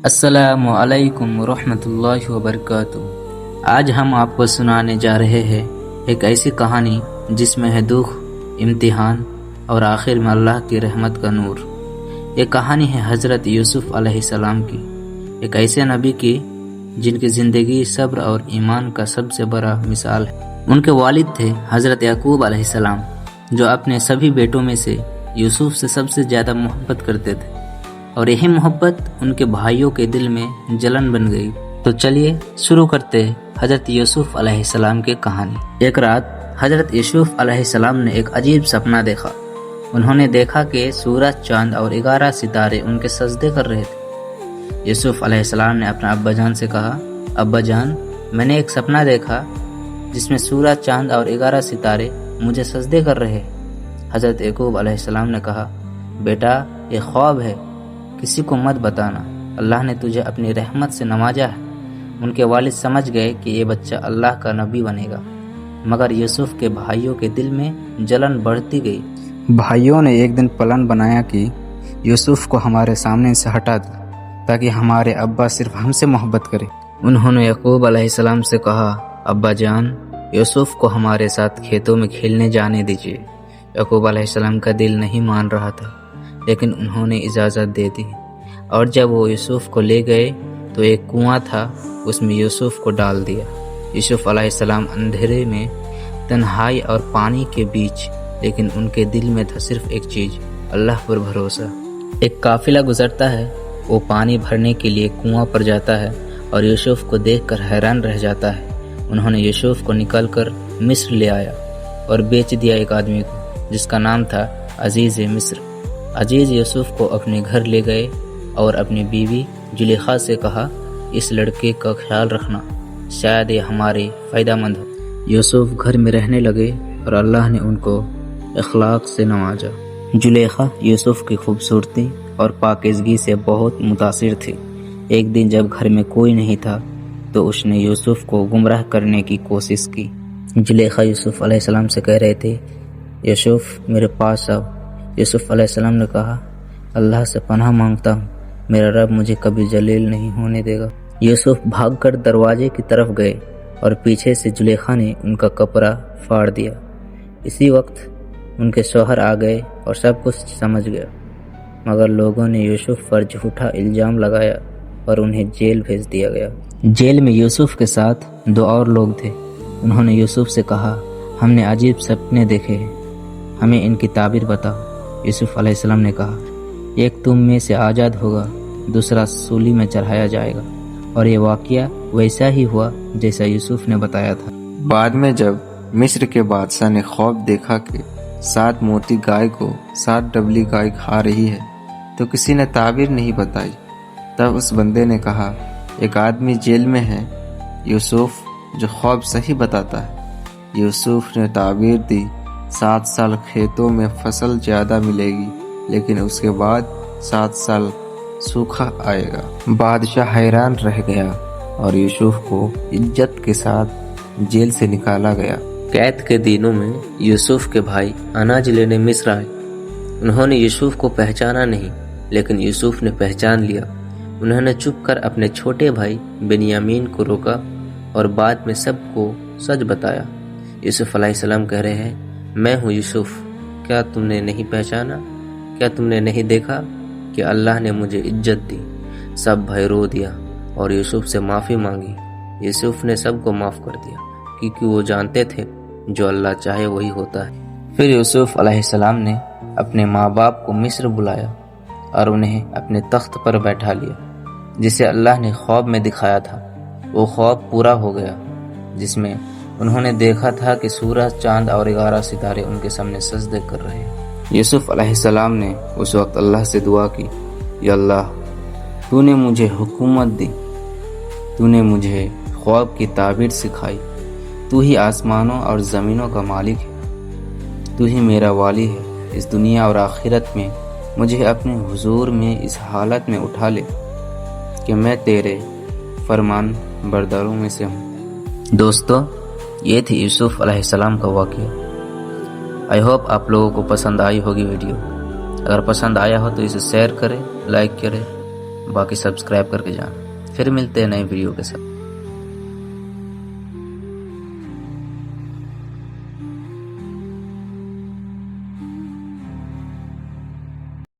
السلام علیکم ورحمۃ اللہ وبرکاتہ۔ آج ہم آپ کو سنانے جا رہے ہیں ایک ایسی کہانی جس میں ہے دکھ، امتحان اور آخر میں اللہ کی رحمت کا نور۔ یہ کہانی ہے حضرت یوسف علیہ السلام کی، ایک ایسے نبی کی جن کی زندگی صبر اور ایمان کا سب سے بڑا مثال ہے۔ ان کے والد تھے حضرت یعقوب علیہ السلام، جو اپنے سبھی بیٹوں میں سے یوسف سے سب سے زیادہ محبت کرتے تھے، اور یہی محبت ان کے بھائیوں کے دل میں جلن بن گئی۔ تو چلیے شروع کرتے ہیں حضرت یوسف علیہ السلام کی کہانی۔ ایک رات حضرت یوسف علیہ السلام نے ایک عجیب سپنا دیکھا۔ انہوں نے دیکھا کہ سورج، چاند اور 11 ستارے ان کے سجدے کر رہے تھے۔ یوسف علیہ السلام نے اپنے ابا جان سے کہا، ابا جان، میں نے ایک سپنا دیکھا جس میں سورج، چاند اور 11 ستارے مجھے سجدے کر رہے ہیں۔ حضرت یعقوب علیہ السلام نے کہا، بیٹا یہ خواب ہے، کسی کو مت بتانا، اللہ نے تجھے اپنی رحمت سے نوازا ہے۔ ان کے والد سمجھ گئے کہ یہ بچہ اللہ کا نبی بنے گا، مگر یوسف کے بھائیوں کے دل میں جلن بڑھتی گئی۔ بھائیوں نے ایک دن پلان بنایا کہ یوسف کو ہمارے سامنے سے ہٹا دیں تاکہ ہمارے ابا صرف ہم سے محبت کرے۔ انہوں نے یعقوب علیہ السلام سے کہا، ابا جان، یوسف کو ہمارے ساتھ کھیتوں میں کھیلنے جانے دیجیے۔ یعقوب علیہ السلام کا دل نہیں مان رہا تھا، لیکن انہوں نے اجازت دے دی، اور جب وہ یوسف کو لے گئے تو ایک کنواں تھا، اس میں یوسف کو ڈال دیا۔ یوسف علیہ السلام اندھیرے میں، تنہائی اور پانی کے بیچ، لیکن ان کے دل میں تھا صرف ایک چیز، اللہ پر بھروسہ۔ ایک قافلہ گزرتا ہے، وہ پانی بھرنے کے لیے کنواں پر جاتا ہے اور یوسف کو دیکھ کر حیران رہ جاتا ہے۔ انہوں نے یوسف کو نکال کر مصر لے آیا اور بیچ دیا ایک آدمی کو جس کا نام تھا عزیز مصر۔ عزیز یوسف کو اپنے گھر لے گئے اور اپنی بیوی زلیخا سے کہا، اس لڑکے کا خیال رکھنا، شاید یہ ہمارے فائدہ مند ہو۔ یوسف گھر میں رہنے لگے اور اللہ نے ان کو اخلاق سے نوازا۔ زلیخا یوسف کی خوبصورتی اور پاکیزگی سے بہت متاثر تھی۔ ایک دن جب گھر میں کوئی نہیں تھا تو اس نے یوسف کو گمراہ کرنے کی کوشش کی۔ زلیخا یوسف علیہ السلام سے کہہ رہے تھے، یوسف میرے پاس آؤ۔ یوسف علیہ السلام نے کہا، اللہ سے پناہ مانگتا ہوں، میرا رب مجھے کبھی ذلیل نہیں ہونے دے گا۔ یوسف بھاگ کر دروازے کی طرف گئے اور پیچھے سے زلیخا نے ان کا کپڑا پھاڑ دیا۔ اسی وقت ان کے شوہر آ گئے اور سب کچھ سمجھ گیا، مگر لوگوں نے یوسف پر جھوٹا الزام لگایا اور انہیں جیل بھیج دیا گیا۔ جیل میں یوسف کے ساتھ 2 اور لوگ تھے۔ انہوں نے یوسف سے کہا، ہم نے عجیب سپنے دیکھے ہیں، ہمیں ان کی تعبیر بتاؤ۔ یوسف علیہ السلام نے کہا، ایک تم میں سے آزاد ہوگا، دوسرا سولی میں چڑھایا جائے گا۔ اور یہ واقعہ ویسا ہی ہوا جیسا یوسف نے بتایا تھا۔ بعد میں جب مصر کے بادشاہ نے خواب دیکھا کہ 7 موٹی گائے کو 7 ڈبلی گائے کھا رہی ہے، تو کسی نے تعبیر نہیں بتائی۔ تب اس بندے نے کہا، ایک آدمی جیل میں ہے، یوسف، جو خواب صحیح بتاتا ہے۔ یوسف نے تعبیر دی، 7 سال کھیتوں میں فصل زیادہ ملے گی، لیکن اس کے بعد 7 سال سوکھا آئے گا۔ بادشاہ حیران رہ گیا اور یوسف کو عزت کے ساتھ جیل سے نکالا گیا۔ قید کے دنوں میں یوسف کے بھائی اناج لینے مصر آئے۔ انہوں نے یوسف کو پہچانا نہیں، لیکن یوسف نے پہچان لیا۔ انہوں نے چھپ کر اپنے چھوٹے بھائی بنیامین کو روکا اور بعد میں سب کو سچ بتایا۔ یوسف علیہ السلام کہہ رہے ہیں، میں ہوں یوسف، کیا تم نے نہیں پہچانا؟ کیا تم نے نہیں دیکھا کہ اللہ نے مجھے عزت دی؟ سب بھائی رو دیا اور یوسف سے معافی مانگی۔ یوسف نے سب کو معاف کر دیا، کیونکہ وہ جانتے تھے جو اللہ چاہے وہی ہوتا ہے۔ پھر یوسف علیہ السلام نے اپنے ماں باپ کو مصر بلایا اور انہیں اپنے تخت پر بیٹھا لیا، جسے اللہ نے خواب میں دکھایا تھا۔ وہ خواب پورا ہو گیا، جس میں انہوں نے دیکھا تھا کہ سورج، چاند اور 11 ستارے ان کے سامنے سجدے کر رہے ہیں۔ یوسف علیہ السلام نے اس وقت اللہ سے دعا کی، یا اللہ، تو نے مجھے حکومت دی، تو نے مجھے خواب کی تعبیر سکھائی، تو ہی آسمانوں اور زمینوں کا مالک ہے، تو ہی میرا والی ہے۔ اس دنیا اور آخرت میں مجھے اپنے حضور میں اس حالت میں اٹھا لے کہ میں تیرے فرمان برداروں میں سے ہوں۔ دوستو، یہ تھی یوسف علیہ السلام کا واقعہ۔ آئی ہوپ آپ لوگوں کو پسند آئی ہوگی ویڈیو۔ اگر پسند آیا ہو تو اسے شیئر کریں، لائک کریں باقی سبسکرائب کر کے جانا۔ پھر ملتے ہیں نئی ویڈیو کے ساتھ۔